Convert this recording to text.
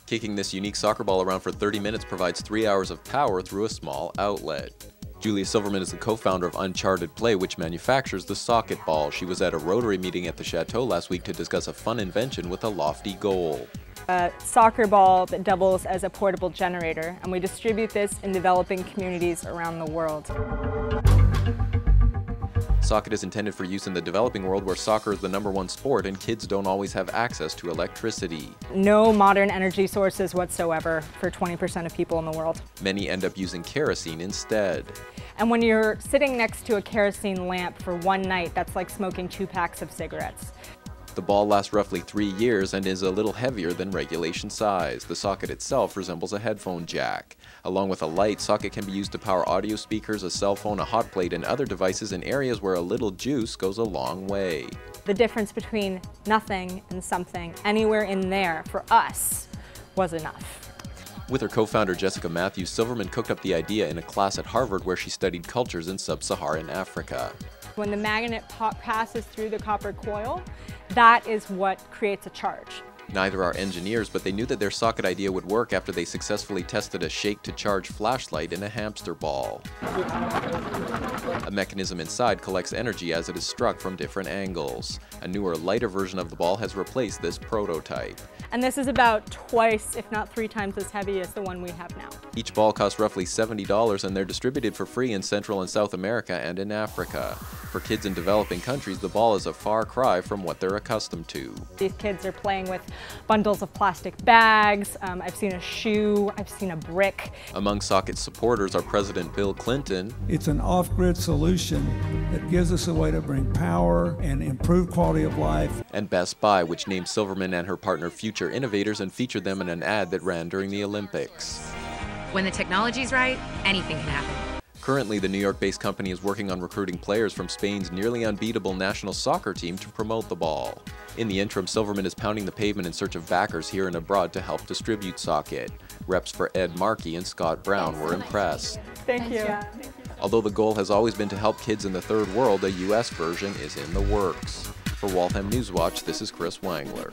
Kicking this unique soccer ball around for 30 minutes provides 3 hours of power through a small outlet. Julia Silverman is the co-founder of Uncharted Play, which manufactures the Soccket ball. She was at a Rotary meeting at the Chateau last week to discuss a fun invention with a lofty goal. A soccer ball that doubles as a portable generator, and we distribute this in developing communities around the world. Soccket is intended for use in the developing world where soccer is the #1 sport and kids don't always have access to electricity. No modern energy sources whatsoever for 20% of people in the world. Many end up using kerosene instead. And when you're sitting next to a kerosene lamp for one night, that's like smoking 2 packs of cigarettes. The ball lasts roughly 3 years and is a little heavier than regulation size. The socket itself resembles a headphone jack. Along with a light, Soccket can be used to power audio speakers, a cell phone, a hot plate, and other devices in areas where a little juice goes a long way. The difference between nothing and something, anywhere in there, for us, was enough. With her co-founder Jessica Matthews, Silverman cooked up the idea in a class at Harvard where she studied cultures in sub-Saharan Africa. When the magnet passes through the copper coil, that is what creates a charge. Neither are engineers, but they knew that their socket idea would work after they successfully tested a shake-to-charge flashlight in a hamster ball. A mechanism inside collects energy as it is struck from different angles. A newer, lighter version of the ball has replaced this prototype. And this is about twice, if not 3 times as heavy as the one we have now. Each ball costs roughly $70 and they're distributed for free in Central and South America and in Africa. For kids in developing countries, the ball is a far cry from what they're accustomed to. These kids are playing with bundles of plastic bags, I've seen a shoe, I've seen a brick. Among Socket's supporters are President Bill Clinton. It's an off-grid solution that gives us a way to bring power and improve quality of life. And Best Buy, which named Silverman and her partner Future Innovators and featured them in an ad that ran during the Olympics. When the technology's right, anything can happen. Currently, the New York-based company is working on recruiting players from Spain's nearly unbeatable national soccer team to promote the ball. In the interim, Silverman is pounding the pavement in search of backers here and abroad to help distribute Soccket. Reps for Ed Markey and Scott Brown were impressed. Thank you. Although the goal has always been to help kids in the third world, a U.S. version is in the works. For Waltham Newswatch, this is Chris Wangler.